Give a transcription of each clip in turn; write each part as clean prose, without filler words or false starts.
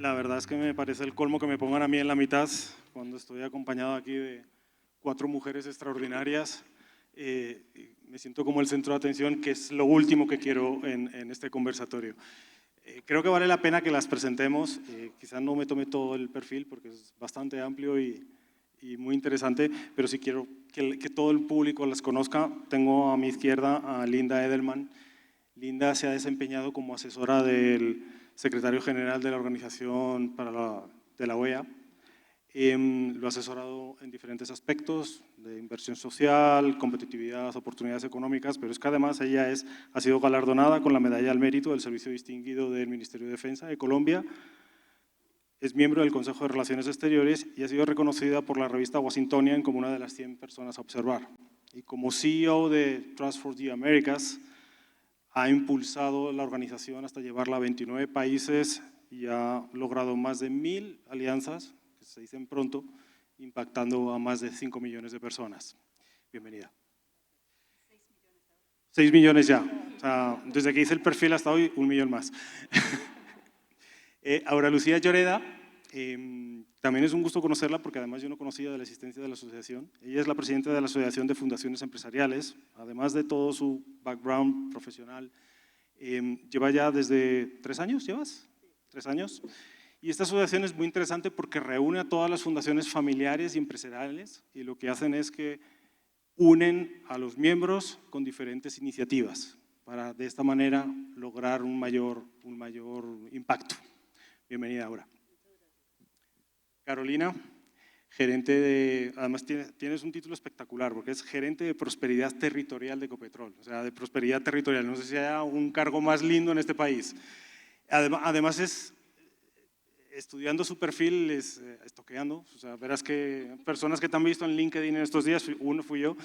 La verdad es que me parece el colmo que me pongan a mí en la mitad cuando estoy acompañado aquí de 4 mujeres extraordinarias. Me siento como el centro de atención, que es lo último que quiero en este conversatorio. Creo que vale la pena que las presentemos. Quizás no me tome todo el perfil porque es bastante amplio y muy interesante, pero sí quiero que todo el público las conozca. Tengo a mi izquierda a Linda Edelman. Linda se ha desempeñado como asesora del secretario general de la Organización de la OEA. Lo ha asesorado en diferentes aspectos de inversión social, competitividad, oportunidades económicas, pero es que además ella ha sido galardonada con la Medalla al Mérito del Servicio Distinguido del Ministerio de Defensa de Colombia. Es miembro del Consejo de Relaciones Exteriores y ha sido reconocida por la revista Washingtonian como una de las 100 personas a observar. Y como CEO de Trust for the Americas, ha impulsado la organización hasta llevarla a 29 países y ha logrado más de 1000 alianzas, que se dicen pronto, impactando a más de 5 millones de personas. Bienvenida. 6 millones ya. O sea, desde que hice el perfil hasta hoy, 1 millón más. Aura Lucía Lloreda, también es un gusto conocerla porque además yo no conocía de la existencia de la asociación. Ella es la presidenta de la Asociación de Fundaciones Empresariales, además de todo su background profesional. Lleva ya desde 3 años, ¿llevas? 3 años. Y esta asociación es muy interesante porque reúne a todas las fundaciones familiares y empresariales y lo que hacen es que unen a los miembros con diferentes iniciativas para de esta manera lograr un mayor impacto. Bienvenida, Aura. Carolina, gerente de, además tienes un título espectacular porque es gerente de prosperidad territorial de Ecopetrol, o sea, de prosperidad territorial, no sé si haya un cargo más lindo en este país. Además estudiando su perfil, estoqueando, o sea, verás que personas que te han visto en LinkedIn en estos días, uno fui yo,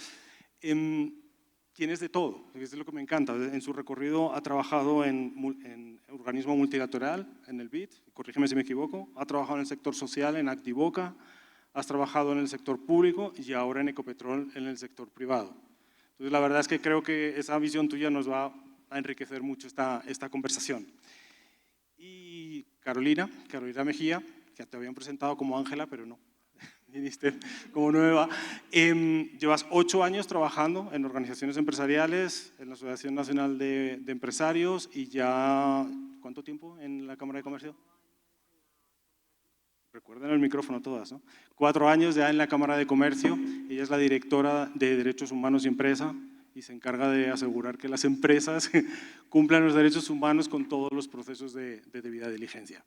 tienes de todo, es lo que me encanta. En su recorrido ha trabajado en organismo multilateral, en el BID, corrígeme si me equivoco, ha trabajado en el sector social, en Activoca, has trabajado en el sector público y ahora en Ecopetrol en el sector privado. Entonces, la verdad es que creo que esa visión tuya nos va a enriquecer mucho esta conversación. Y Carolina Mejía, que te habían presentado como Ángela, pero no, viniste como nueva. Llevas 8 años trabajando en organizaciones empresariales, en la Asociación Nacional de Empresarios y ya, ¿cuánto tiempo en la Cámara de Comercio? Recuerden el micrófono todas, ¿no? 4 años ya en la Cámara de Comercio. Ella es la directora de Derechos Humanos y Empresa y se encarga de asegurar que las empresas cumplan los derechos humanos con todos los procesos de debida diligencia.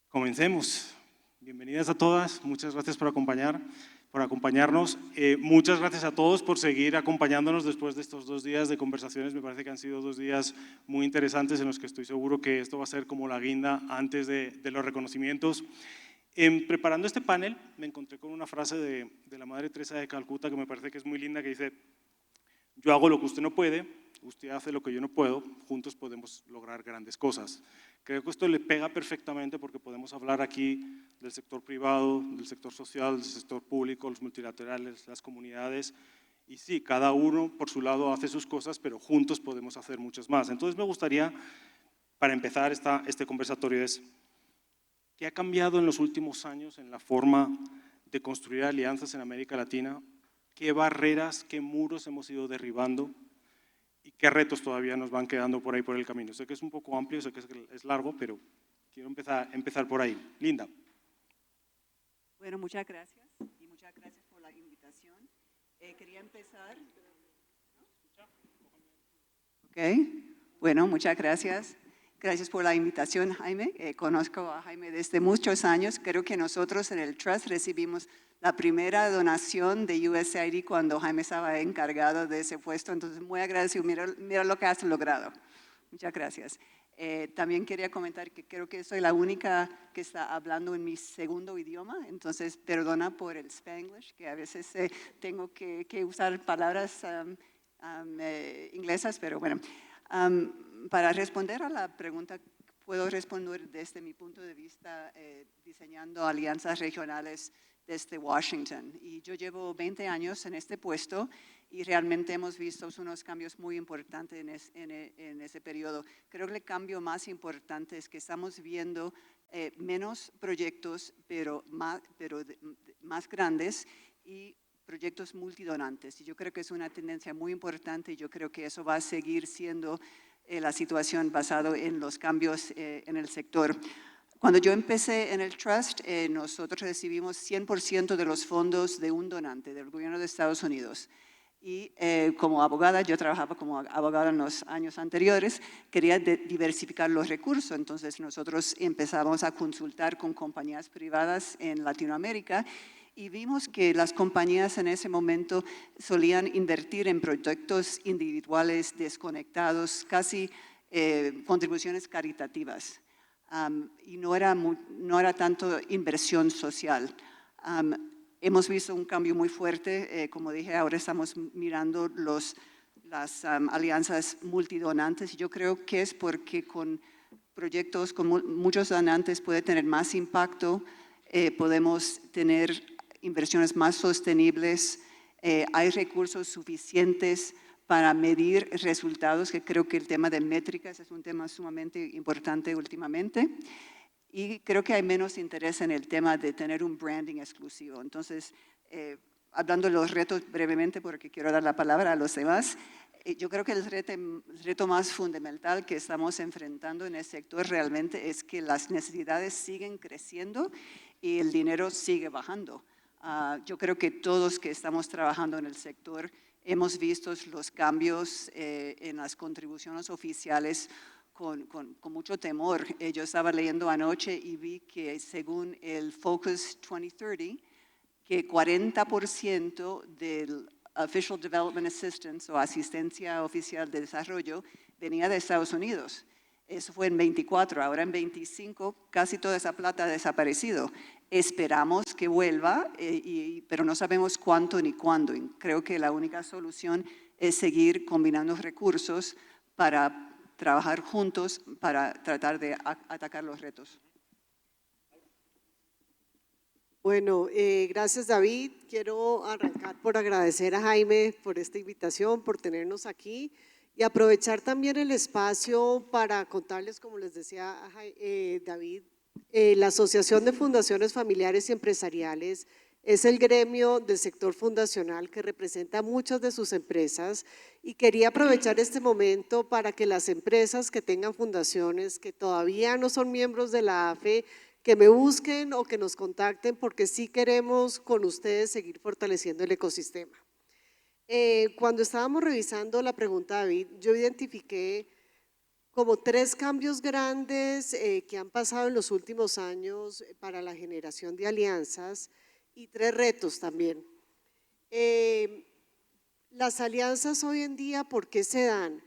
Comencemos. Bienvenidas a todas, muchas gracias por acompañarnos. Muchas gracias a todos por seguir acompañándonos después de estos 2 días de conversaciones. Me parece que han sido 2 días muy interesantes en los que estoy seguro que esto va a ser como la guinda antes de los reconocimientos. Preparando este panel me encontré con una frase de la Madre Teresa de Calcuta que me parece que es muy linda, que dice: yo hago lo que usted no puede, usted hace lo que yo no puedo, juntos podemos lograr grandes cosas. Creo que esto le pega perfectamente porque podemos hablar aquí del sector privado, del sector social, del sector público, los multilaterales, las comunidades, y sí, cada uno por su lado hace sus cosas, pero juntos podemos hacer muchas más. Entonces me gustaría, para empezar este conversatorio, ¿qué ha cambiado en los últimos años en la forma de construir alianzas en América Latina? ¿Qué barreras, qué muros hemos ido derribando? ¿Y qué retos todavía nos van quedando por ahí por el camino? Sé que es un poco amplio, sé que es largo, pero quiero empezar por ahí. Linda. Bueno, muchas gracias y muchas gracias por la invitación. Quería empezar. Ok, bueno, muchas gracias. Gracias por la invitación, Jaime. Conozco a Jaime desde muchos años. Creo que nosotros en el Trust recibimos la primera donación de USAID cuando Jaime estaba encargado de ese puesto. Entonces, muy agradecido. Mira lo que has logrado. Muchas gracias. También quería comentar que creo que soy la única que está hablando en mi segundo idioma. Entonces, perdona por el Spanglish, que a veces tengo que usar palabras inglesas, pero bueno. Para responder a la pregunta, puedo responder desde mi punto de vista diseñando alianzas regionales desde Washington. Y yo llevo 20 años en este puesto y realmente hemos visto unos cambios muy importantes en ese periodo. Creo que el cambio más importante es que estamos viendo menos proyectos, pero más grandes y proyectos multidonantes. Y yo creo que es una tendencia muy importante y yo creo que eso va a seguir siendo la situación basado en los cambios en el sector. Cuando yo empecé en el Trust, nosotros recibimos 100% de los fondos de un donante, del gobierno de Estados Unidos. Y como abogada, yo trabajaba como abogada en los años anteriores, quería diversificar los recursos, entonces nosotros empezamos a consultar con compañías privadas en Latinoamérica y vimos que las compañías en ese momento solían invertir en proyectos individuales desconectados, casi contribuciones caritativas. Y no era tanto inversión social. Hemos visto un cambio muy fuerte, como dije, ahora estamos mirando las alianzas multidonantes y yo creo que es porque con proyectos con muchos donantes puede tener más impacto, podemos tener inversiones más sostenibles, hay recursos suficientes para medir resultados, que creo que el tema de métricas es un tema sumamente importante últimamente. Y creo que hay menos interés en el tema de tener un branding exclusivo. Entonces, hablando de los retos brevemente, porque quiero dar la palabra a los demás, yo creo que el reto más fundamental que estamos enfrentando en el sector realmente es que las necesidades siguen creciendo y el dinero sigue bajando. Yo creo que todos que estamos trabajando en el sector hemos visto los cambios en las contribuciones oficiales con mucho temor. Yo estaba leyendo anoche y vi que según el Focus 2030, que 40% del Official Development Assistance o asistencia oficial de desarrollo venía de Estados Unidos. Eso fue en 24, ahora en 25 casi toda esa plata ha desaparecido. Esperamos que vuelva, pero no sabemos cuánto ni cuándo. Y creo que la única solución es seguir combinando recursos para trabajar juntos para tratar de atacar los retos. Bueno, gracias David. Quiero arrancar por agradecer a Jaime por esta invitación, por tenernos aquí y aprovechar también el espacio para contarles, como les decía David, la Asociación de Fundaciones Familiares y Empresariales es el gremio del sector fundacional que representa muchas de sus empresas y quería aprovechar este momento para que las empresas que tengan fundaciones que todavía no son miembros de la AFE, que me busquen o que nos contacten porque sí queremos con ustedes seguir fortaleciendo el ecosistema. Cuando estábamos revisando la pregunta, David, yo identifiqué como 3 cambios grandes que han pasado en los últimos años para la generación de alianzas y 3 retos también. Las alianzas hoy en día, ¿por qué se dan?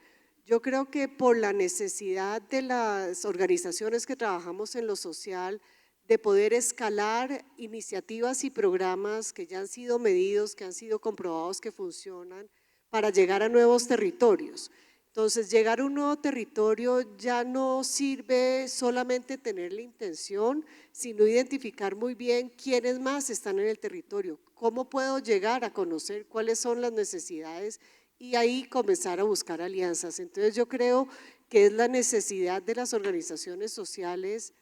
Yo creo que por la necesidad de las organizaciones que trabajamos en lo social de poder escalar iniciativas y programas que ya han sido medidos, que han sido comprobados que funcionan para llegar a nuevos territorios. Entonces, llegar a un nuevo territorio ya no sirve solamente tener la intención, sino identificar muy bien quiénes más están en el territorio, cómo puedo llegar a conocer cuáles son las necesidades y ahí comenzar a buscar alianzas. Entonces, yo creo que es la necesidad de las organizaciones sociales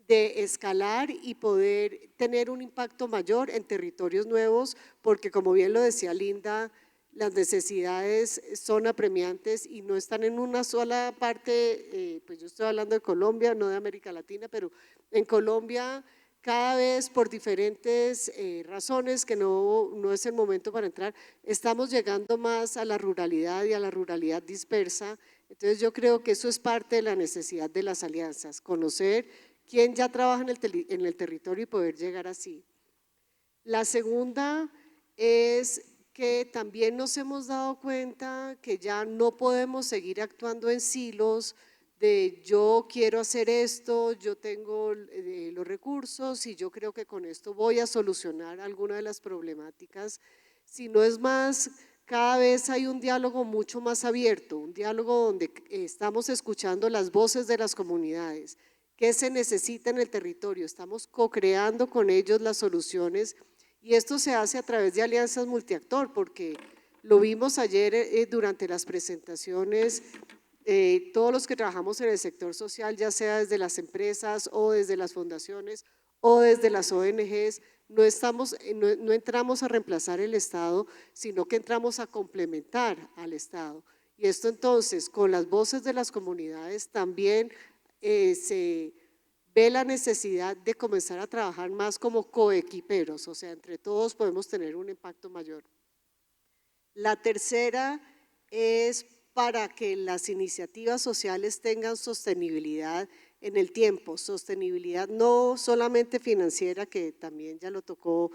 de escalar y poder tener un impacto mayor en territorios nuevos, porque como bien lo decía Linda, las necesidades son apremiantes y no están en una sola parte, pues yo estoy hablando de Colombia, no de América Latina, pero en Colombia cada vez por diferentes razones que no es el momento para entrar, estamos llegando más a la ruralidad y a la ruralidad dispersa. Entonces yo creo que eso es parte de la necesidad de las alianzas, conocer quién ya trabaja en el territorio y poder llegar así. La segunda es que también nos hemos dado cuenta que ya no podemos seguir actuando en silos de yo quiero hacer esto, yo tengo los recursos y yo creo que con esto voy a solucionar alguna de las problemáticas, sino es más, cada vez hay un diálogo mucho más abierto, un diálogo donde estamos escuchando las voces de las comunidades, qué se necesita en el territorio, estamos co-creando con ellos las soluciones y esto se hace a través de alianzas multiactor porque lo vimos ayer durante las presentaciones todos los que trabajamos en el sector social, ya sea desde las empresas o desde las fundaciones o desde las ONGs, no entramos a reemplazar el Estado, sino que entramos a complementar al Estado. Y esto entonces, con las voces de las comunidades, también se ve la necesidad de comenzar a trabajar más como coequiperos, o sea, entre todos podemos tener un impacto mayor. La tercera es para que las iniciativas sociales tengan sostenibilidad en el tiempo, sostenibilidad no solamente financiera, que también ya lo tocó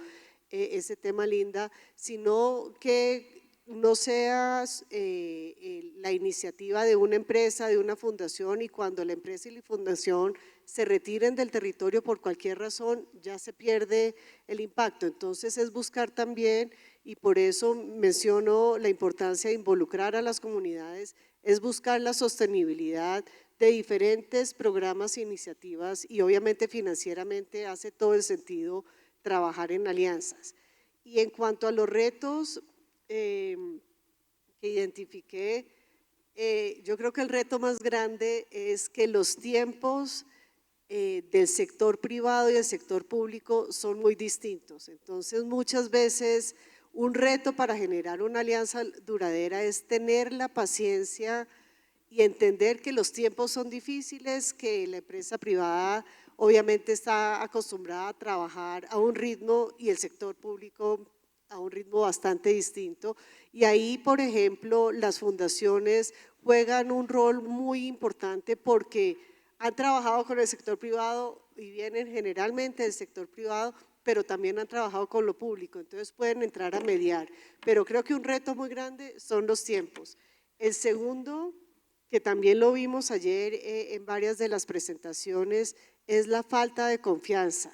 ese tema Linda, sino que no sea la iniciativa de una empresa, de una fundación, y cuando la empresa y la fundación se retiren del territorio por cualquier razón, ya se pierde el impacto. Entonces es buscar también, y por eso menciono la importancia de involucrar a las comunidades, es buscar la sostenibilidad de diferentes programas e iniciativas, y obviamente financieramente hace todo el sentido trabajar en alianzas. Y en cuanto a los retos que identifiqué, yo creo que el reto más grande es que los tiempos del sector privado y del sector público son muy distintos. Entonces, muchas veces un reto para generar una alianza duradera es tener la paciencia y entender que los tiempos son difíciles, que la empresa privada obviamente está acostumbrada a trabajar a un ritmo y el sector público a un ritmo bastante distinto. Y ahí, por ejemplo, las fundaciones juegan un rol muy importante porque han trabajado con el sector privado y vienen generalmente del sector privado, pero también han trabajado con lo público, entonces pueden entrar a mediar. Pero creo que un reto muy grande son los tiempos. El segundo, que también lo vimos ayer en varias de las presentaciones, es la falta de confianza.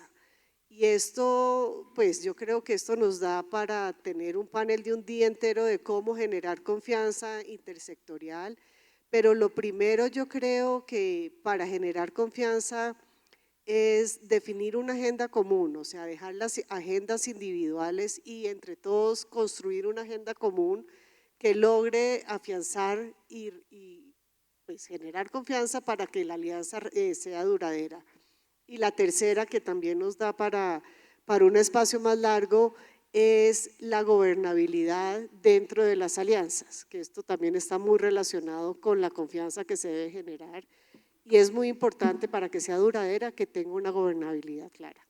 Y esto, pues yo creo que esto nos da para tener un panel de un día entero de cómo generar confianza intersectorial, pero lo primero yo creo que para generar confianza es definir una agenda común, o sea, dejar las agendas individuales y entre todos construir una agenda común que logre afianzar y pues, generar confianza para que la alianza sea duradera. Y la tercera, que también nos da para un espacio más largo, es la gobernabilidad dentro de las alianzas, que esto también está muy relacionado con la confianza que se debe generar y es muy importante para que sea duradera que tenga una gobernabilidad clara.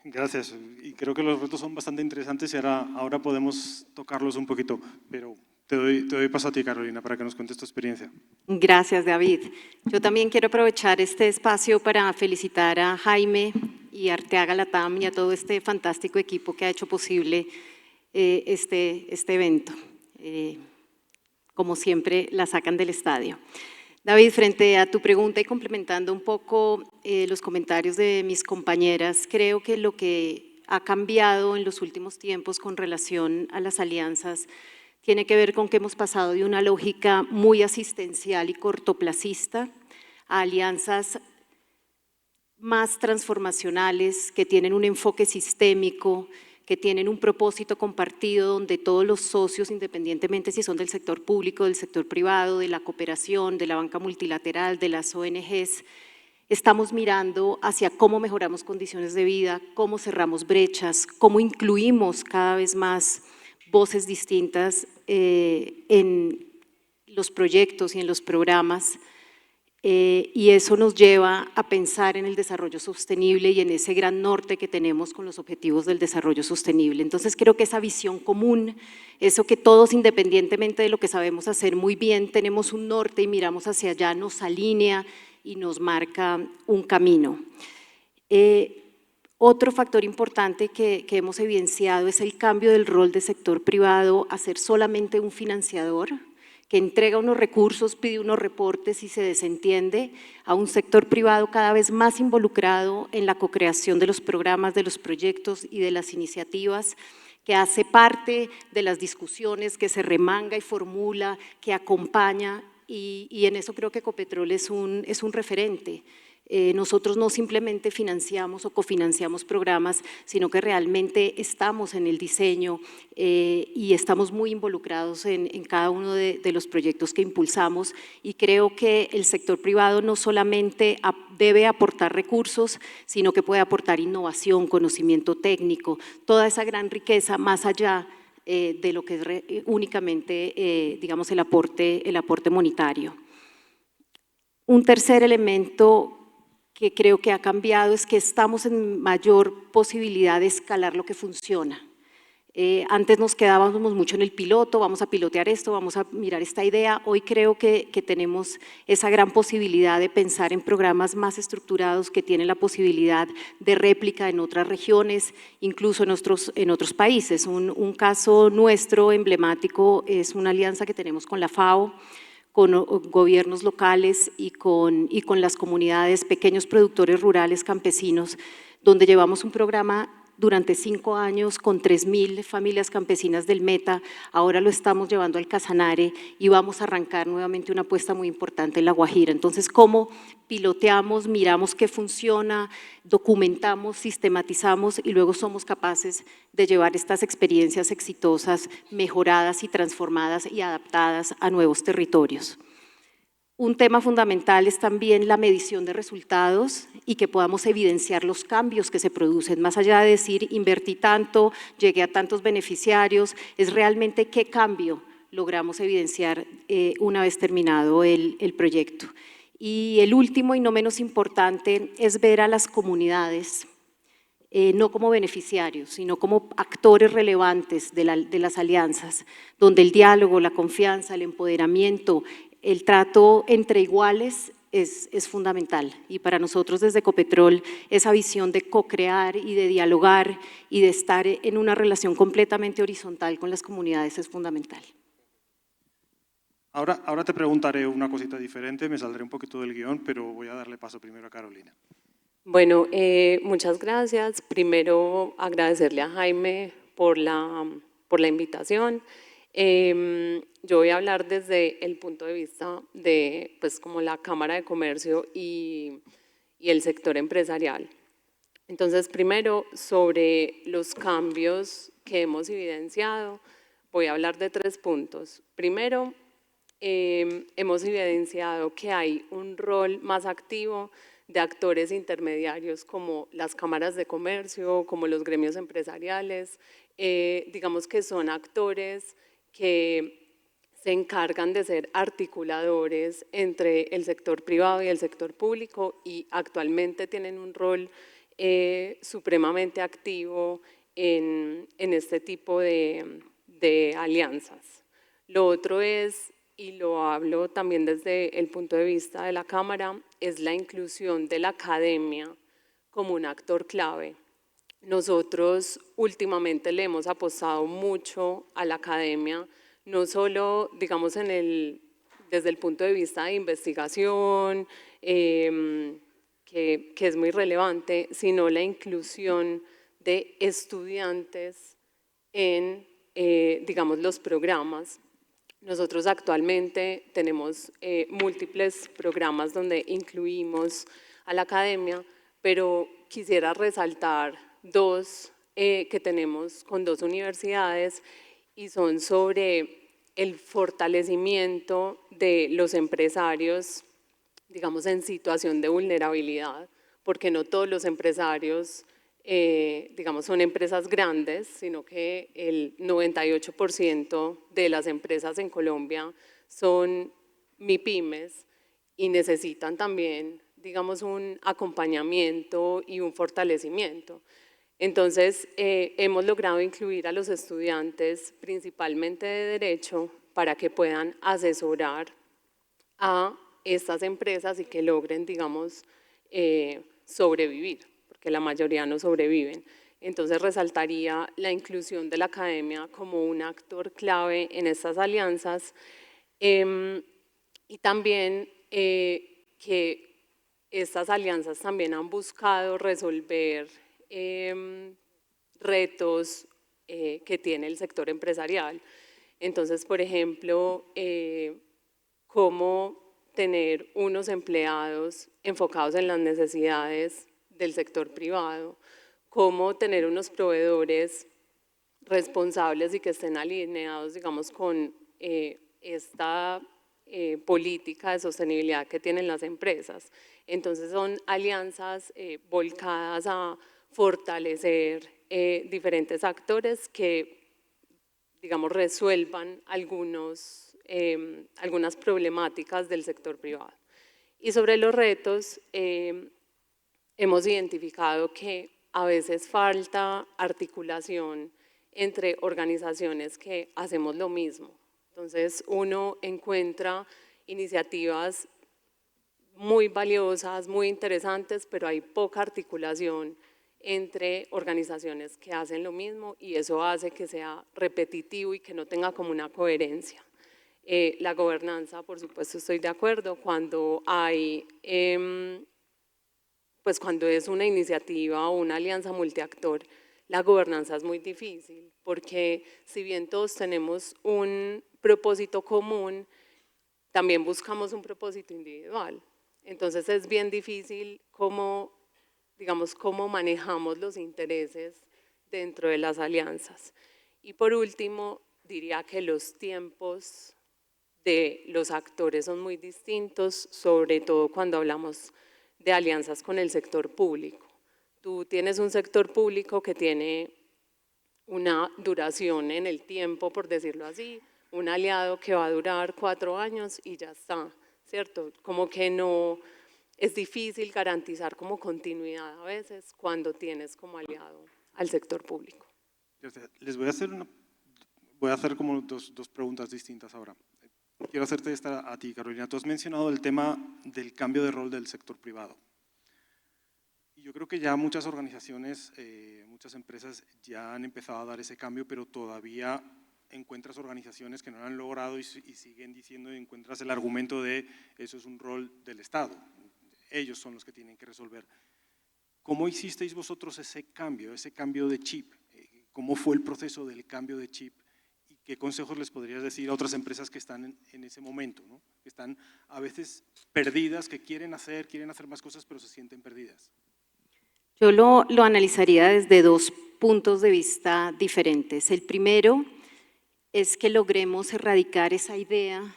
Gracias, y creo que los retos son bastante interesantes y ahora podemos tocarlos un poquito, pero te doy paso a ti, Carolina, para que nos cuentes tu experiencia. Gracias, David. Yo también quiero aprovechar este espacio para felicitar a Jaime y a Arteaga Latam y a todo este fantástico equipo que ha hecho posible este evento. Como siempre, la sacan del estadio. David, frente a tu pregunta y complementando un poco los comentarios de mis compañeras, creo que lo que ha cambiado en los últimos tiempos con relación a las alianzas tiene que ver con que hemos pasado de una lógica muy asistencial y cortoplacista a alianzas más transformacionales que tienen un enfoque sistémico, que tienen un propósito compartido donde todos los socios, independientemente si son del sector público, del sector privado, de la cooperación, de la banca multilateral, de las ONGs, estamos mirando hacia cómo mejoramos condiciones de vida, cómo cerramos brechas, cómo incluimos cada vez más voces distintas en los proyectos y en los programas, y eso nos lleva a pensar en el desarrollo sostenible y en ese gran norte que tenemos con los objetivos del desarrollo sostenible. Entonces creo que esa visión común, eso que todos independientemente de lo que sabemos hacer muy bien, tenemos un norte y miramos hacia allá, nos alinea y nos marca un camino. Otro factor importante que hemos evidenciado es el cambio del rol del sector privado a ser solamente un financiador que entrega unos recursos, pide unos reportes y se desentiende, a un sector privado cada vez más involucrado en la co-creación de los programas, de los proyectos y de las iniciativas, que hace parte de las discusiones, que se remanga y formula, que acompaña, y en eso creo que Ecopetrol es un referente. Nosotros no simplemente financiamos o cofinanciamos programas, sino que realmente estamos en el diseño y estamos muy involucrados en cada uno de los proyectos que impulsamos, y creo que el sector privado no solamente debe aportar recursos, sino que puede aportar innovación, conocimiento técnico, toda esa gran riqueza más allá de lo que es únicamente, digamos, el aporte monetario. Un tercer elemento que creo que ha cambiado es que estamos en mayor posibilidad de escalar lo que funciona. Antes nos quedábamos mucho en el piloto, vamos a pilotear esto, vamos a mirar esta idea. Hoy creo que tenemos esa gran posibilidad de pensar en programas más estructurados que tienen la posibilidad de réplica en otras regiones, incluso en otros países. Un caso nuestro emblemático es una alianza que tenemos con la FAO, con gobiernos locales y con las comunidades, pequeños productores rurales campesinos, donde llevamos un programa durante 5 años con 3.000 familias campesinas del Meta. Ahora lo estamos llevando al Casanare y vamos a arrancar nuevamente una apuesta muy importante en La Guajira. Entonces, ¿cómo piloteamos, miramos qué funciona, documentamos, sistematizamos y luego somos capaces de llevar estas experiencias exitosas, mejoradas y transformadas y adaptadas a nuevos territorios? Un tema fundamental es también la medición de resultados y que podamos evidenciar los cambios que se producen, más allá de decir invertí tanto, llegué a tantos beneficiarios, es realmente qué cambio logramos evidenciar una vez terminado el proyecto. Y el último y no menos importante es ver a las comunidades no como beneficiarios, sino como actores relevantes de las alianzas, donde el diálogo, la confianza, el empoderamiento, el trato entre iguales es fundamental. Y para nosotros desde Ecopetrol esa visión de co-crear y de dialogar y de estar en una relación completamente horizontal con las comunidades es fundamental. Ahora te preguntaré una cosita diferente, me saldré un poquito del guión, pero voy a darle paso primero a Carolina. Bueno, muchas gracias. Primero agradecerle a Jaime por la invitación. Yo voy a hablar desde el punto de vista de, pues, como la Cámara de Comercio y el sector empresarial. Entonces, primero, sobre los cambios que hemos evidenciado, voy a hablar de 3 puntos. Primero, hemos evidenciado que hay un rol más activo de actores intermediarios como las cámaras de comercio, como los gremios empresariales, digamos que son actores que se encargan de ser articuladores entre el sector privado y el sector público y actualmente tienen un rol supremamente activo en este tipo de alianzas. Lo otro es, y lo hablo también desde el punto de vista de la Cámara, es la inclusión de la academia como un actor clave. Nosotros últimamente le hemos apostado mucho a la academia, no solo, digamos, desde el punto de vista de investigación, que es muy relevante, sino la inclusión de estudiantes en, digamos, los programas. Nosotros actualmente tenemos múltiples programas donde incluimos a la academia, pero quisiera resaltar 2 que tenemos con 2 universidades y son sobre el fortalecimiento de los empresarios, digamos, en situación de vulnerabilidad, porque no todos los empresarios, digamos, son empresas grandes, sino que el 98% de las empresas en Colombia son MIPYMES y necesitan también, digamos, un acompañamiento y un fortalecimiento. Entonces, hemos logrado incluir a los estudiantes, principalmente de Derecho, para que puedan asesorar a estas empresas y que logren, digamos, sobrevivir, porque la mayoría no sobreviven. Entonces, resaltaría la inclusión de la academia como un actor clave en estas alianzas y también que estas alianzas también han buscado resolver retos que tiene el sector empresarial. Entonces, por ejemplo, cómo tener unos empleados enfocados en las necesidades del sector privado, cómo tener unos proveedores responsables y que estén alineados, digamos, con esta política de sostenibilidad que tienen las empresas. Entonces son alianzas volcadas a fortalecer diferentes actores que, digamos, resuelvan algunas problemáticas del sector privado. Y sobre los retos, hemos identificado que a veces falta articulación entre organizaciones que hacemos lo mismo. Entonces uno encuentra iniciativas muy valiosas, muy interesantes, pero hay poca articulación entre organizaciones que hacen lo mismo y eso hace que sea repetitivo y que no tenga como una coherencia. La gobernanza, por supuesto, estoy de acuerdo, cuando hay, pues cuando es una iniciativa o una alianza multiactor, la gobernanza es muy difícil, porque si bien todos tenemos un propósito común, también buscamos un propósito individual. Entonces es bien difícil cómo, digamos, cómo manejamos los intereses dentro de las alianzas. Y por último, diría que los tiempos de los actores son muy distintos, sobre todo cuando hablamos de alianzas con el sector público. Tú tienes un sector público que tiene una duración en el tiempo, por decirlo así, un aliado que va a durar 4 años y ya está, ¿cierto? Como que no, es difícil garantizar como continuidad a veces cuando tienes como aliado al sector público. Les voy a hacer como dos preguntas distintas ahora. Quiero hacerte esta a ti, Carolina. Tú has mencionado el tema del cambio de rol del sector privado. Y yo creo que ya muchas organizaciones, muchas empresas ya han empezado a dar ese cambio, pero todavía encuentras organizaciones que no lo han logrado y siguen diciendo, y encuentras el argumento de eso es un rol del Estado, ellos son los que tienen que resolver. ¿Cómo hicisteis vosotros ese cambio de chip? ¿Cómo fue el proceso del cambio de chip? ¿Y qué consejos les podrías decir a otras empresas que están en ese momento, ¿no? Que están a veces perdidas, que quieren hacer más cosas, pero se sienten perdidas? Yo lo analizaría desde 2 puntos de vista diferentes. El primero es que logremos erradicar esa idea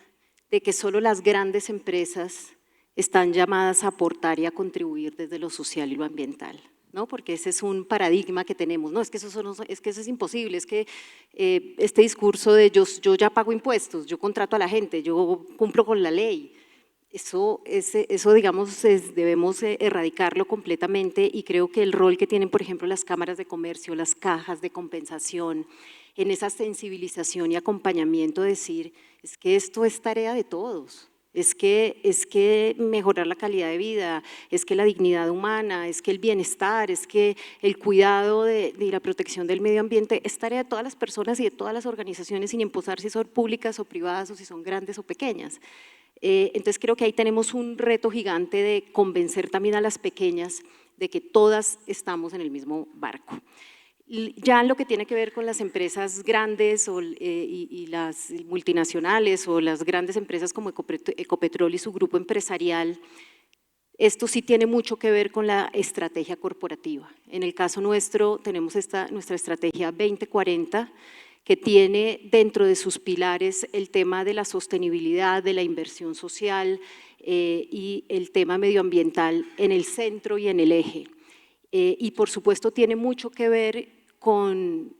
de que solo las grandes empresas están llamadas a aportar y a contribuir desde lo social y lo ambiental, ¿no? Porque ese es un paradigma que tenemos, no, es que eso es imposible, es que este discurso de yo ya pago impuestos, yo contrato a la gente, yo cumplo con la ley, eso digamos, debemos erradicarlo completamente y creo que el rol que tienen, por ejemplo, las cámaras de comercio, las cajas de compensación, en esa sensibilización y acompañamiento, decir, es que esto es tarea de todos, es que mejorar la calidad de vida, es que la dignidad humana, es que el bienestar, es que el cuidado y la protección del medio ambiente es tarea de todas las personas y de todas las organizaciones, sin importar si son públicas o privadas o si son grandes o pequeñas. Entonces creo que ahí tenemos un reto gigante de convencer también a las pequeñas de que todas estamos en el mismo barco. Ya en lo que tiene que ver con las empresas grandes y las multinacionales o las grandes empresas como Ecopetrol y su grupo empresarial, esto sí tiene mucho que ver con la estrategia corporativa. En el caso nuestro tenemos nuestra estrategia 2040, que tiene dentro de sus pilares el tema de la sostenibilidad, de la inversión social y el tema medioambiental en el centro y en el eje. Y por supuesto tiene mucho que ver con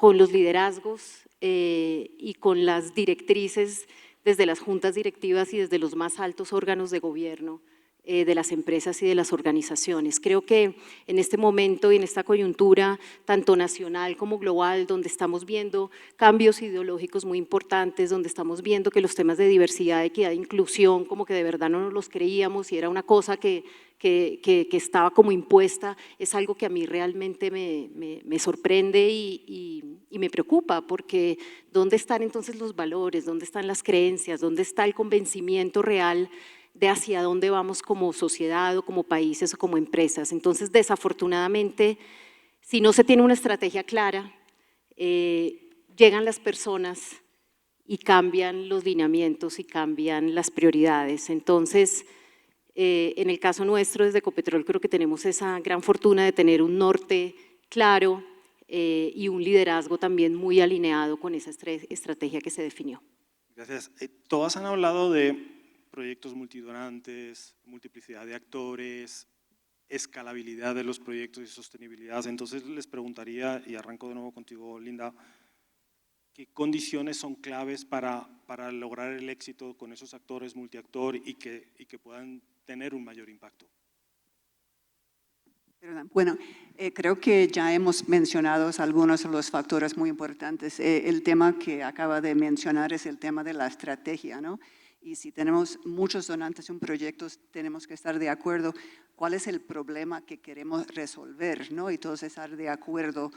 los liderazgos y con las directrices desde las juntas directivas y desde los más altos órganos de gobierno de las empresas y de las organizaciones. Creo que en este momento y en esta coyuntura, tanto nacional como global, donde estamos viendo cambios ideológicos muy importantes, donde estamos viendo que los temas de diversidad, equidad e inclusión, como que de verdad no nos los creíamos y era una cosa que estaba como impuesta, es algo que a mí realmente me sorprende y me preocupa, porque ¿dónde están entonces los valores? ¿Dónde están las creencias? ¿Dónde está el convencimiento real de hacia dónde vamos como sociedad o como países o como empresas? Entonces, desafortunadamente, si no se tiene una estrategia clara, llegan las personas y cambian los lineamientos y cambian las prioridades. Entonces, en el caso nuestro desde Ecopetrol creo que tenemos esa gran fortuna de tener un norte claro y un liderazgo también muy alineado con esa estrategia que se definió. Gracias. Todas han hablado de proyectos multidonantes, multiplicidad de actores, escalabilidad de los proyectos y sostenibilidad. Entonces les preguntaría, y arranco de nuevo contigo, Linda, ¿qué condiciones son claves para lograr el éxito con esos actores multiactor y que puedan tener un mayor impacto? Bueno, creo que ya hemos mencionado algunos de los factores muy importantes. El tema que acaba de mencionar es el tema de la estrategia, ¿no? Y si tenemos muchos donantes en proyectos, tenemos que estar de acuerdo cuál es el problema que queremos resolver, ¿no? Y todos estar de acuerdo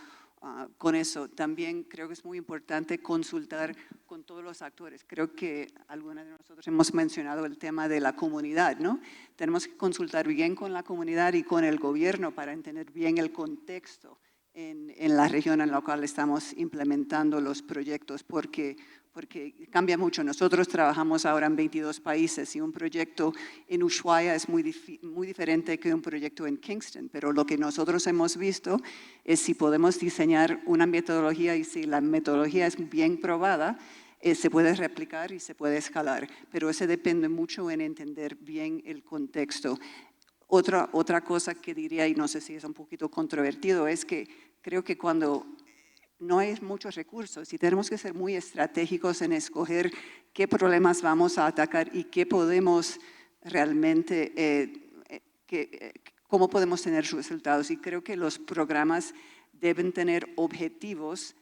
con eso. También creo que es muy importante consultar con todos los actores. Creo que algunos de nosotros hemos mencionado el tema de la comunidad, ¿no? Tenemos que consultar bien con la comunidad y con el gobierno para entender bien el contexto en la región en la cual estamos implementando los proyectos, porque cambia mucho. Nosotros trabajamos ahora en 22 países y un proyecto en Ushuaia es muy diferente que un proyecto en Kingston, pero lo que nosotros hemos visto es si podemos diseñar una metodología y si la metodología es bien probada, se puede replicar y se puede escalar, pero eso depende mucho en entender bien el contexto. Otra cosa que diría, y no sé si es un poquito controvertido, es que creo que cuando no hay muchos recursos y tenemos que ser muy estratégicos en escoger qué problemas vamos a atacar y qué podemos realmente, cómo podemos tener resultados. Y creo que los programas deben tener objetivos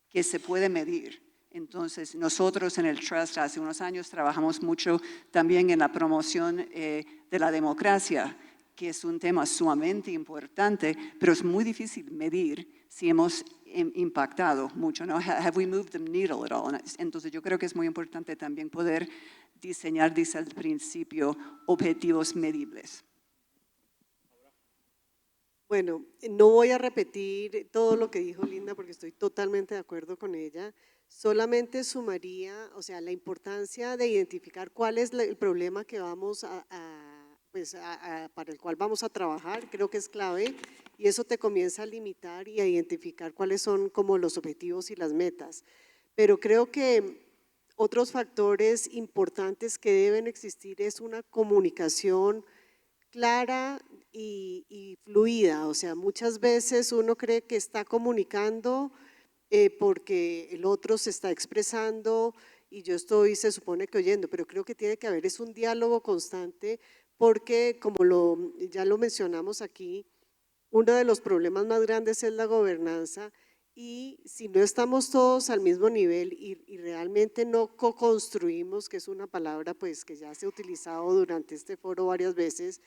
que se pueden medir. Entonces, nosotros en el Trust hace unos años trabajamos mucho también en la promoción de la democracia, que es un tema sumamente importante, pero es muy difícil medir si hemos impactado mucho, ¿no? Have we moved the needle at all? Entonces yo creo que es muy importante también poder diseñar desde el principio objetivos medibles. Bueno, no voy a repetir todo lo que dijo Linda porque estoy totalmente de acuerdo con ella. Solamente sumaría, o sea, la importancia de identificar cuál es el problema que vamos para el cual vamos a trabajar, creo que es clave, y eso te comienza a limitar y a identificar cuáles son como los objetivos y las metas. Pero creo que otros factores importantes que deben existir es una comunicación clara y fluida, o sea, muchas veces uno cree que está comunicando porque el otro se está expresando y yo estoy, se supone que oyendo, pero creo que tiene que haber es un diálogo constante porque como ya lo mencionamos aquí, uno de los problemas más grandes es la gobernanza y si no estamos todos al mismo nivel y realmente no co-construimos, que es una palabra pues que ya se ha utilizado durante este foro varias veces,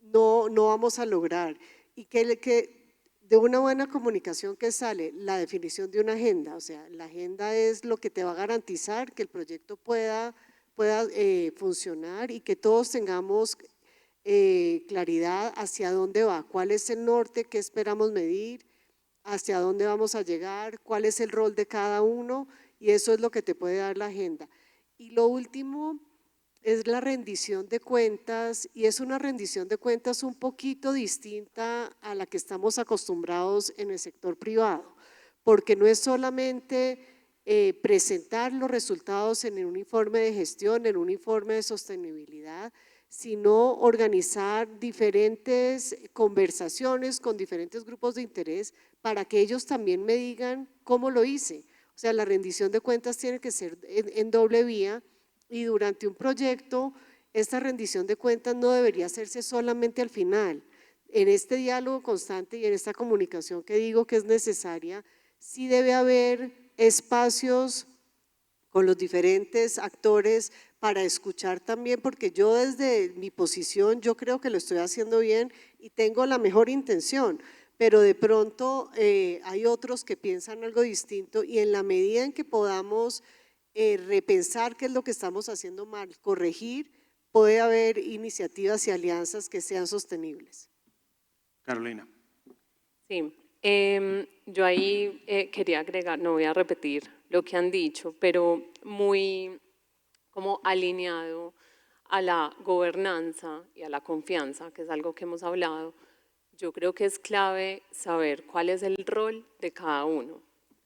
no vamos a lograr. Y que de una buena comunicación que sale la definición de una agenda, o sea, la agenda es lo que te va a garantizar que el proyecto pueda funcionar y que todos tengamos claridad hacia dónde va, cuál es el norte, qué esperamos medir, hacia dónde vamos a llegar, cuál es el rol de cada uno y eso es lo que te puede dar la agenda. Y lo último es la rendición de cuentas y es una rendición de cuentas un poquito distinta a la que estamos acostumbrados en el sector privado, porque no es solamente presentar los resultados en un informe de gestión, en un informe de sostenibilidad, sino organizar diferentes conversaciones con diferentes grupos de interés para que ellos también me digan cómo lo hice. O sea, la rendición de cuentas tiene que ser en doble vía y durante un proyecto esta rendición de cuentas no debería hacerse solamente al final. En este diálogo constante y en esta comunicación que digo que es necesaria, sí debe haber espacios con los diferentes actores para escuchar también, porque yo desde mi posición yo creo que lo estoy haciendo bien y tengo la mejor intención, pero de pronto hay otros que piensan algo distinto y en la medida en que podamos repensar qué es lo que estamos haciendo mal, corregir, puede haber iniciativas y alianzas que sean sostenibles. Carolina. Sí, yo ahí quería agregar, no voy a repetir lo que han dicho, pero muy como alineado a la gobernanza y a la confianza, que es algo que hemos hablado. Yo creo que es clave saber cuál es el rol de cada uno,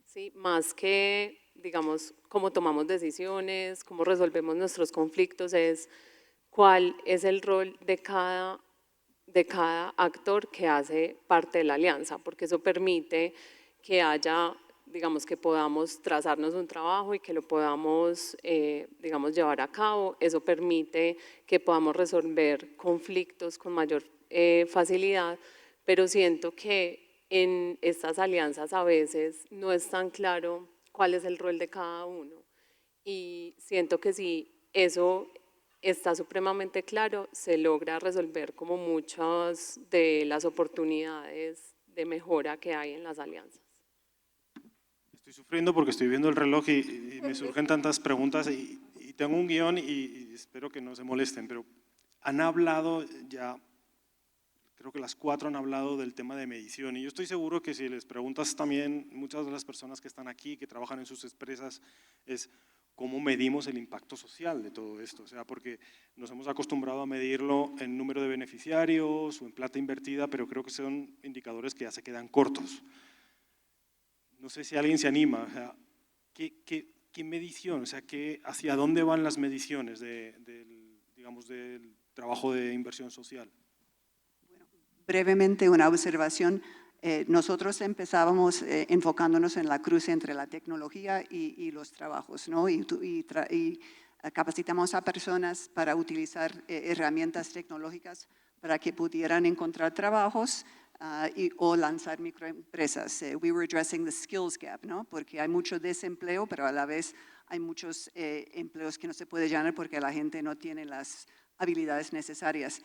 ¿sí? Más que, digamos, cómo tomamos decisiones, cómo resolvemos nuestros conflictos, es cuál es el rol de cada actor que hace parte de la alianza, porque eso permite que haya, digamos, que podamos trazarnos un trabajo y que lo podamos, digamos, llevar a cabo. Eso permite que podamos resolver conflictos con mayor facilidad, pero siento que en estas alianzas a veces no es tan claro cuál es el rol de cada uno. Y siento que si eso está supremamente claro, se logra resolver como muchas de las oportunidades de mejora que hay en las alianzas. Estoy sufriendo porque estoy viendo el reloj y me surgen tantas preguntas y tengo un guión y espero que no se molesten, pero han hablado ya, creo que las 4 han hablado del tema de medición y yo estoy seguro que si les preguntas también, muchas de las personas que están aquí, que trabajan en sus empresas, es cómo medimos el impacto social de todo esto, o sea, porque nos hemos acostumbrado a medirlo en número de beneficiarios o en plata invertida, pero creo que son indicadores que ya se quedan cortos. No sé si alguien se anima, o sea, ¿qué medición? O sea, ¿hacia dónde van las mediciones digamos, del trabajo de inversión social? Brevemente, una observación. Nosotros empezábamos enfocándonos en la cruce entre la tecnología y los trabajos, ¿no? Y capacitamos a personas para utilizar herramientas tecnológicas para que pudieran encontrar trabajos o lanzar microempresas. We were addressing the skills gap, ¿no? Porque hay mucho desempleo, pero a la vez hay muchos empleos que no se puede llenar porque la gente no tiene las habilidades necesarias.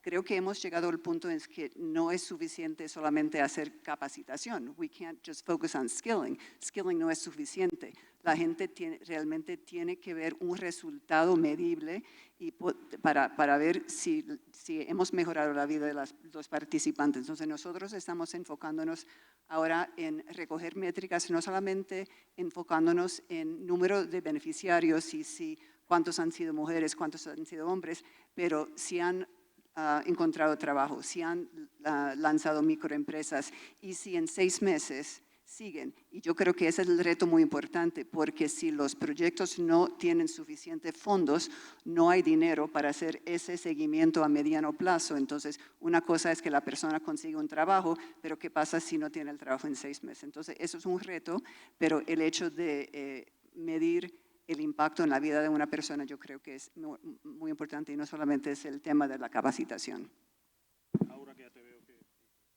Creo que hemos llegado al punto en que no es suficiente solamente hacer capacitación. We can't just focus on skilling. Skilling no es suficiente. La gente realmente tiene que ver un resultado medible y para ver si hemos mejorado la vida de los participantes. Entonces nosotros estamos enfocándonos ahora en recoger métricas, no solamente enfocándonos en número de beneficiarios y cuántos han sido mujeres, cuántos han sido hombres, pero si han encontrado trabajo, si han lanzado microempresas y si en 6 meses siguen. Y yo creo que ese es el reto muy importante, porque si los proyectos no tienen suficientes fondos, no hay dinero para hacer ese seguimiento a mediano plazo. Entonces, una cosa es que la persona consiga un trabajo, pero ¿qué pasa si no tiene el trabajo en 6 meses? Entonces, eso es un reto, pero el hecho de medir el impacto en la vida de una persona yo creo que es muy importante y no solamente es el tema de la capacitación. Aura, que ya te veo que...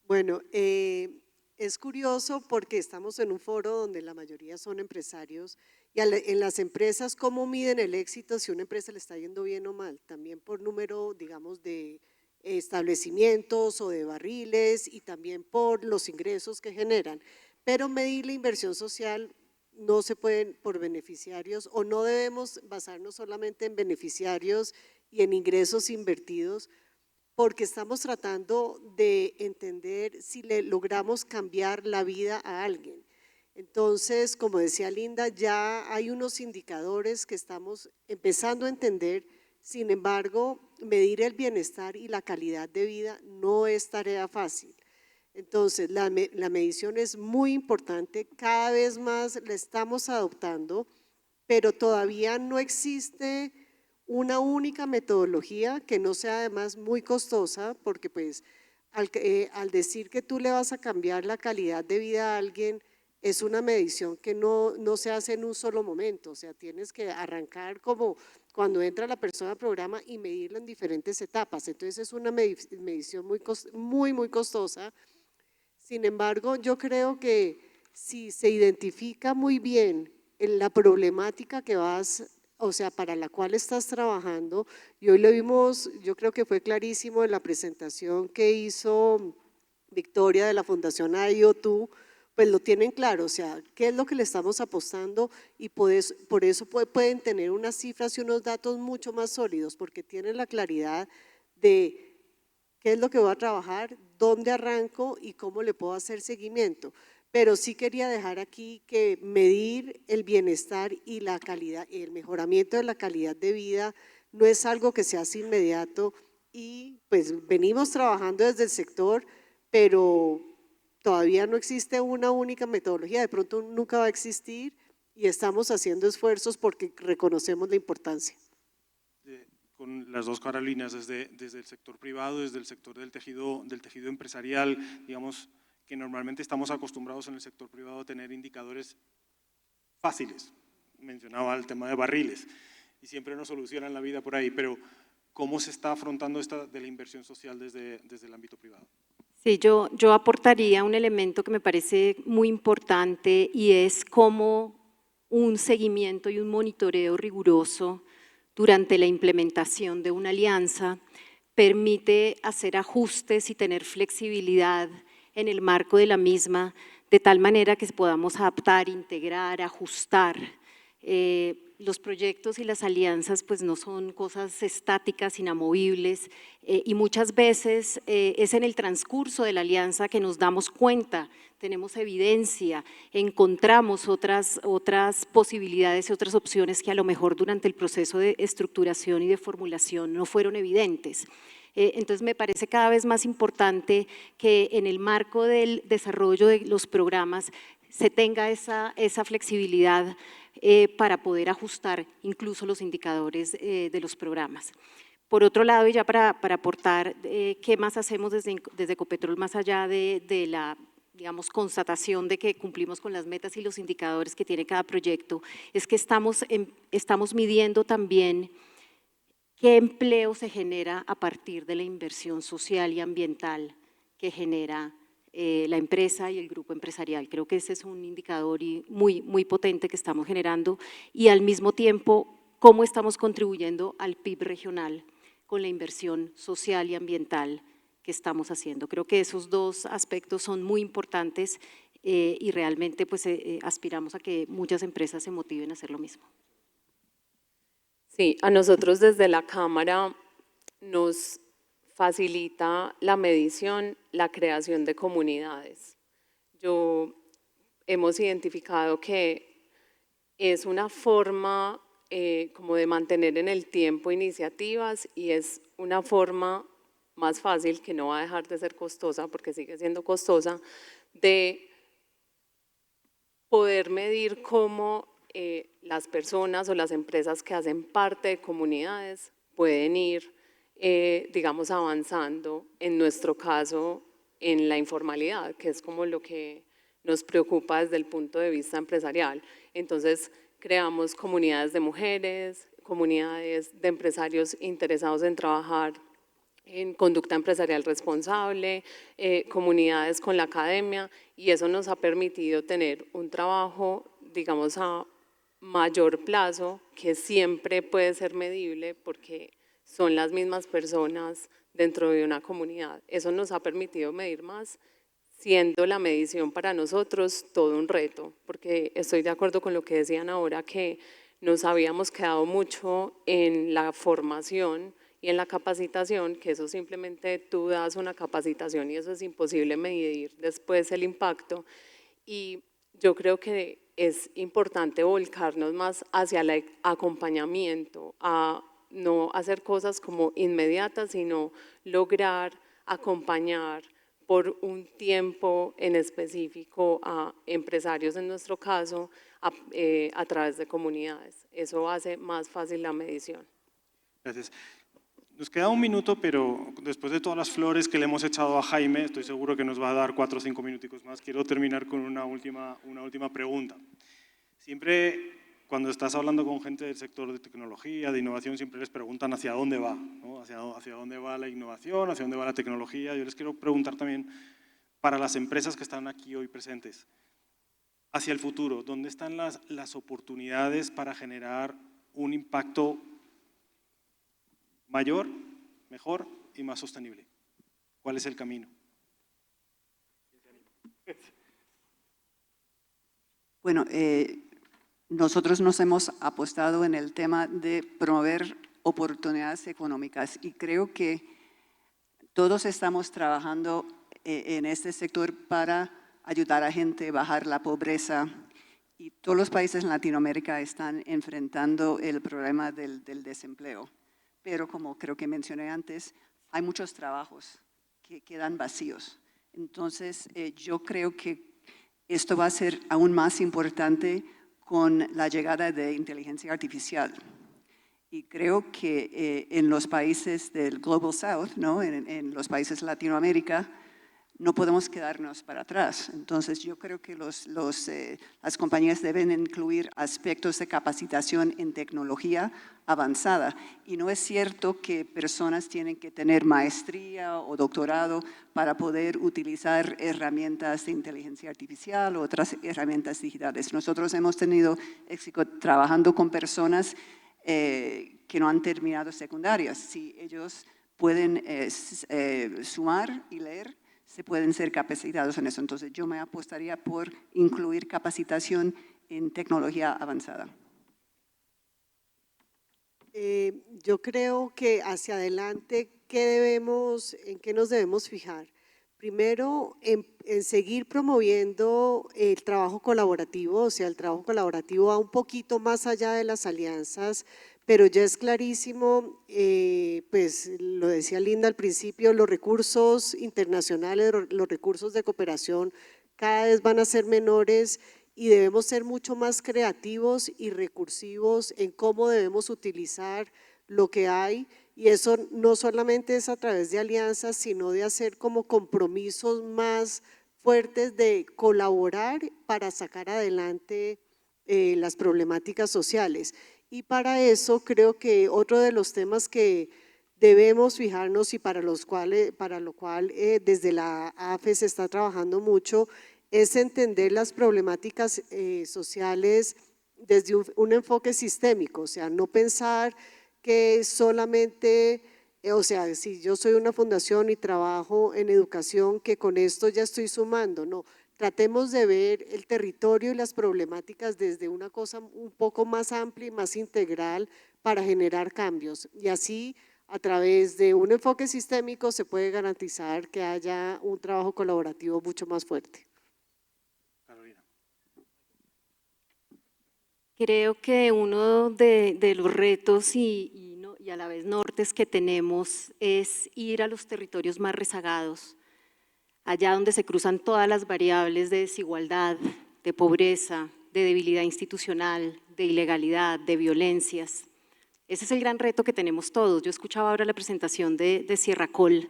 Bueno, es curioso porque estamos en un foro donde la mayoría son empresarios y en las empresas, ¿cómo miden el éxito si una empresa le está yendo bien o mal? También por número, digamos, de establecimientos o de barriles y también por los ingresos que generan. Pero medir la inversión social no se pueden por beneficiarios o no debemos basarnos solamente en beneficiarios y en ingresos invertidos, porque estamos tratando de entender si le logramos cambiar la vida a alguien. Entonces, como decía Linda, ya hay unos indicadores que estamos empezando a entender, sin embargo, medir el bienestar y la calidad de vida no es tarea fácil. Entonces, la medición es muy importante, cada vez más la estamos adoptando, pero todavía no existe una única metodología que no sea además muy costosa, porque pues al decir que tú le vas a cambiar la calidad de vida a alguien, es una medición que no se hace en un solo momento, o sea, tienes que arrancar como cuando entra la persona al programa y medirlo en diferentes etapas, entonces es una medición muy costosa. Sin embargo, yo creo que si se identifica muy bien en la problemática que o sea, para la cual estás trabajando, y hoy lo vimos, yo creo que fue clarísimo en la presentación que hizo Victoria de la Fundación IO2, pues lo tienen claro, o sea, qué es lo que le estamos apostando y por eso pueden tener unas cifras y unos datos mucho más sólidos, porque tienen la claridad de qué es lo que voy a trabajar, dónde arranco y cómo le puedo hacer seguimiento. pero sí quería dejar aquí que medir el bienestar y la calidad, el mejoramiento de la calidad de vida no es algo que se hace inmediato y pues venimos trabajando desde el sector, pero todavía no existe una única metodología, de pronto nunca va a existir y estamos haciendo esfuerzos porque reconocemos la importancia. Con las dos Carolinas, desde el sector privado, desde el sector del tejido empresarial, digamos que normalmente estamos acostumbrados en el sector privado a tener indicadores fáciles. Mencionaba el tema de barriles y siempre nos solucionan la vida por ahí, pero ¿cómo se está afrontando esta de la inversión social desde el ámbito privado? Sí, yo aportaría un elemento que me parece muy importante y es cómo un seguimiento y un monitoreo riguroso durante la implementación de una alianza permite hacer ajustes y tener flexibilidad en el marco de la misma, de tal manera que podamos adaptar, integrar, ajustar. Los proyectos y las alianzas pues no son cosas estáticas, inamovibles, y muchas veces es en el transcurso de la alianza que nos damos cuenta, tenemos evidencia, encontramos otras posibilidades y otras opciones que a lo mejor durante el proceso de estructuración y de formulación no fueron evidentes. Entonces me parece cada vez más importante que en el marco del desarrollo de los programas se tenga esa flexibilidad para poder ajustar incluso los indicadores de los programas. Por otro lado, y ya para aportar, ¿qué más hacemos desde Ecopetrol más allá de la, digamos, constatación de que cumplimos con las metas y los indicadores que tiene cada proyecto? Es que estamos midiendo también qué empleo se genera a partir de la inversión social y ambiental que genera la empresa y el grupo empresarial. Creo que ese es un indicador muy potente que estamos generando y al mismo tiempo cómo estamos contribuyendo al PIB regional con la inversión social y ambiental que estamos haciendo. Creo que esos dos aspectos son muy importantes y realmente pues, aspiramos a que muchas empresas se motiven a hacer lo mismo. Sí, a nosotros desde la Cámara nos facilita la medición, la creación de comunidades. Hemos identificado que es una forma como de mantener en el tiempo iniciativas y es una forma más fácil, que no va a dejar de ser costosa porque sigue siendo costosa, de poder medir cómo las personas o las empresas que hacen parte de comunidades pueden ir, digamos, avanzando, en nuestro caso, en la informalidad, que es como lo que nos preocupa desde el punto de vista empresarial. Entonces, creamos comunidades de mujeres, comunidades de empresarios interesados en trabajar en conducta empresarial responsable, comunidades con la academia, y eso nos ha permitido tener un trabajo, digamos, a mayor plazo, que siempre puede ser medible porque son las mismas personas dentro de una comunidad. Eso nos ha permitido medir más, siendo la medición para nosotros todo un reto, porque estoy de acuerdo con lo que decían ahora, que nos habíamos quedado mucho en la formación y en la capacitación, que eso simplemente tú das una capacitación y eso es imposible medir después el impacto. Y yo creo que es importante volcarnos más hacia el acompañamiento, a no hacer cosas como inmediatas, sino lograr acompañar por un tiempo en específico a empresarios, en nuestro caso, a través de comunidades. Eso hace más fácil la medición. Gracias. Nos queda un minuto, pero después de todas las flores que le hemos echado a Jaime, estoy seguro que nos va a dar 4 o 5 minuticos más. Quiero terminar con una última pregunta. Siempre cuando estás hablando con gente del sector de tecnología, de innovación, siempre les preguntan hacia dónde va, ¿no? Hacia dónde va la innovación, hacia dónde va la tecnología. Yo les quiero preguntar también, para las empresas que están aquí hoy presentes, hacia el futuro, ¿dónde están las oportunidades para generar un impacto mayor, mejor y más sostenible? ¿Cuál es el camino? Bueno, nosotros nos hemos apostado en el tema de promover oportunidades económicas y creo que todos estamos trabajando en este sector para ayudar a gente a bajar la pobreza. Y todos los países en Latinoamérica están enfrentando el problema del desempleo. Pero como creo que mencioné antes, hay muchos trabajos que quedan vacíos. Entonces, yo creo que esto va a ser aún más importante con la llegada de inteligencia artificial. Y creo que en los países del Global South, ¿no? en los países de Latinoamérica, no podemos quedarnos para atrás. Entonces, yo creo que las compañías deben incluir aspectos de capacitación en tecnología avanzada. Y no es cierto que personas tienen que tener maestría o doctorado para poder utilizar herramientas de inteligencia artificial o otras herramientas digitales. Nosotros hemos tenido éxito trabajando con personas que no han terminado secundarias. Si ellos pueden sumar y leer, se pueden ser capacitados en eso. Entonces, yo me apostaría por incluir capacitación en tecnología avanzada. Yo creo que hacia adelante, ¿en qué nos debemos fijar? Primero, en seguir promoviendo el trabajo colaborativo, o sea, el trabajo colaborativo va un poquito más allá de las alianzas, pero ya es clarísimo, pues lo decía Linda al principio, los recursos internacionales, los recursos de cooperación cada vez van a ser menores y debemos ser mucho más creativos y recursivos en cómo debemos utilizar lo que hay, y eso no solamente es a través de alianzas, sino de hacer como compromisos más fuertes de colaborar para sacar adelante las problemáticas sociales. Y para eso creo que otro de los temas que debemos fijarnos y para lo cual desde la AFE se está trabajando mucho es entender las problemáticas sociales desde un enfoque sistémico, o sea, no pensar que solamente, o sea, si yo soy una fundación y trabajo en educación, que con esto ya estoy sumando, no. Tratemos de ver el territorio y las problemáticas desde una cosa un poco más amplia y más integral para generar cambios. Y así, a través de un enfoque sistémico, se puede garantizar que haya un trabajo colaborativo mucho más fuerte. Carolina. Creo que uno de los retos y a la vez nortes que tenemos es ir a los territorios más rezagados, allá donde se cruzan todas las variables de desigualdad, de pobreza, de debilidad institucional, de ilegalidad, de violencias. Ese es el gran reto que tenemos todos. Yo escuchaba ahora la presentación de Sierra Col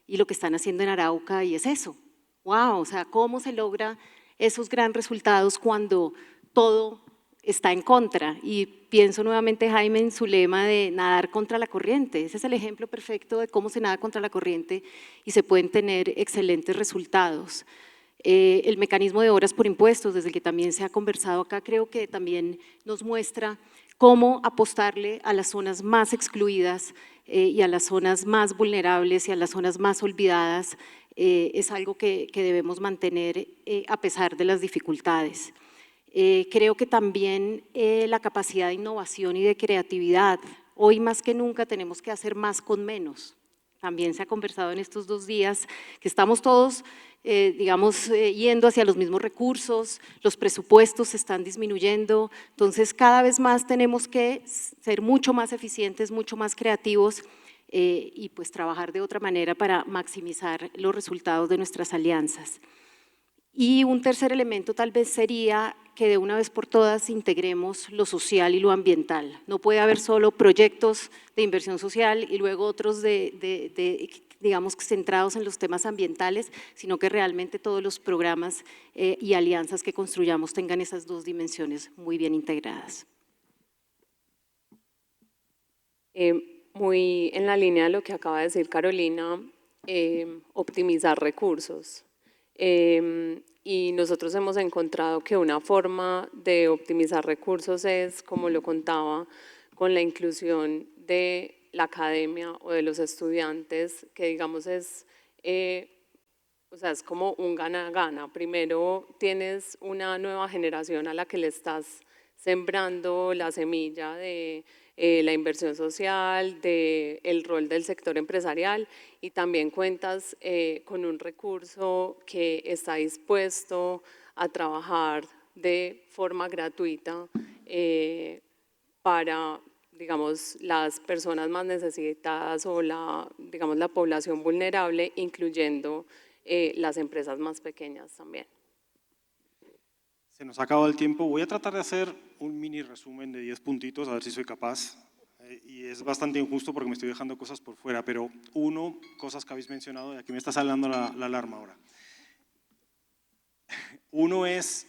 y lo que están haciendo en Arauca y es eso. ¡Wow! O sea, ¿cómo se logra esos grandes resultados cuando todo está en contra? Y pienso nuevamente, Jaime, en su lema de nadar contra la corriente. Ese es el ejemplo perfecto de cómo se nada contra la corriente y se pueden tener excelentes resultados. El mecanismo de obras por impuestos, desde el que también se ha conversado acá, creo que también nos muestra cómo apostarle a las zonas más excluidas y a las zonas más vulnerables y a las zonas más olvidadas es algo que debemos mantener a pesar de las dificultades. Creo que también la capacidad de innovación y de creatividad, hoy más que nunca tenemos que hacer más con menos. También se ha conversado en estos 2 días que estamos todos, yendo hacia los mismos recursos, los presupuestos se están disminuyendo, entonces cada vez más tenemos que ser mucho más eficientes, mucho más creativos y pues trabajar de otra manera para maximizar los resultados de nuestras alianzas. Y un tercer elemento tal vez sería que de una vez por todas integremos lo social y lo ambiental. No puede haber solo proyectos de inversión social y luego otros digamos, centrados en los temas ambientales, sino que realmente todos los programas y alianzas que construyamos tengan esas 2 dimensiones muy bien integradas. Muy en la línea de lo que acaba de decir Carolina, optimizar recursos. Y nosotros hemos encontrado que una forma de optimizar recursos es, como lo contaba, con la inclusión de la academia o de los estudiantes, que digamos es como un gana-gana. Primero tienes una nueva generación a la que le estás sembrando la semilla de la inversión social, del rol del sector empresarial, y también cuentas con un recurso que está dispuesto a trabajar de forma gratuita para, digamos, las personas más necesitadas o digamos, la población vulnerable, incluyendo las empresas más pequeñas también. Se nos ha acabado el tiempo. Voy a tratar de hacer un mini resumen de 10 puntitos, a ver si soy capaz. Y es bastante injusto porque me estoy dejando cosas por fuera, pero cosas que habéis mencionado, y aquí me está saliendo la alarma ahora. Uno es,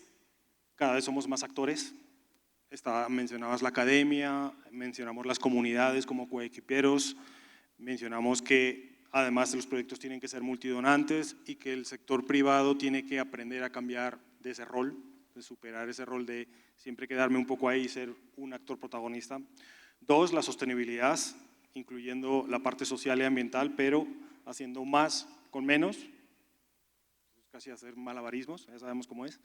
cada vez somos más actores. Mencionabas la academia, mencionamos las comunidades como coequiperos, mencionamos que además los proyectos tienen que ser multidonantes y que el sector privado tiene que aprender a cambiar de ese rol, de superar ese rol de siempre quedarme un poco ahí y ser un actor protagonista. Dos, la sostenibilidad, incluyendo la parte social y ambiental, pero haciendo más con menos, casi hacer malabarismos, ya sabemos cómo es.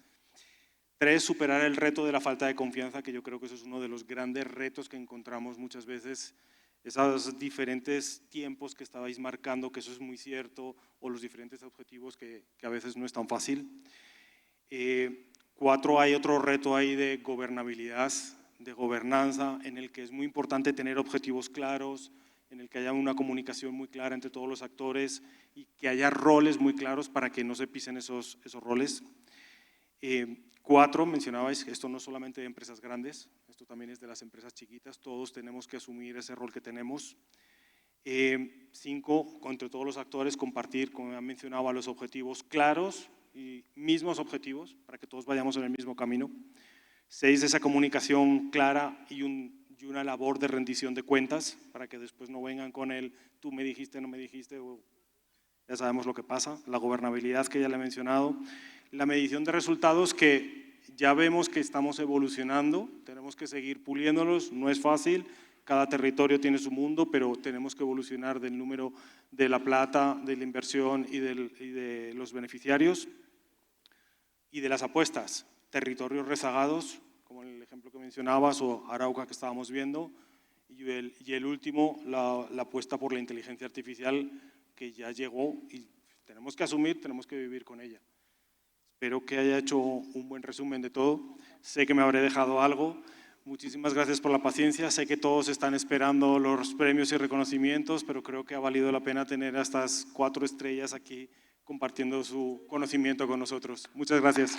Tres, superar el reto de la falta de confianza, que yo creo que eso es uno de los grandes retos que encontramos muchas veces, esos diferentes tiempos que estabais marcando, que eso es muy cierto, o los diferentes objetivos que a veces no es tan fácil. Cuatro, hay otro reto ahí de gobernabilidad, de gobernanza, en el que es muy importante tener objetivos claros, en el que haya una comunicación muy clara entre todos los actores y que haya roles muy claros para que no se pisen esos roles. Cuatro, mencionabais que esto no es solamente de empresas grandes, esto también es de las empresas chiquitas, todos tenemos que asumir ese rol que tenemos. Cinco, entre todos los actores compartir, como han mencionado, los objetivos claros y mismos objetivos para que todos vayamos en el mismo camino. Seis, esa comunicación clara y una labor de rendición de cuentas para que después no vengan con el tú me dijiste, no me dijiste, ya sabemos lo que pasa. La gobernabilidad que ya le he mencionado. La medición de resultados que ya vemos que estamos evolucionando, tenemos que seguir puliéndolos, no es fácil, cada territorio tiene su mundo, pero tenemos que evolucionar del número de la plata, de la inversión y de los beneficiarios. Y de las apuestas, territorios rezagados, como en el ejemplo que mencionabas, o Arauca que estábamos viendo, y el último, la apuesta por la inteligencia artificial que ya llegó y tenemos que asumir, tenemos que vivir con ella. Espero que haya hecho un buen resumen de todo. Sé que me habré dejado algo. Muchísimas gracias por la paciencia. Sé que todos están esperando los premios y reconocimientos, pero creo que ha valido la pena tener a estas 4 estrellas aquí compartiendo su conocimiento con nosotros. Muchas gracias.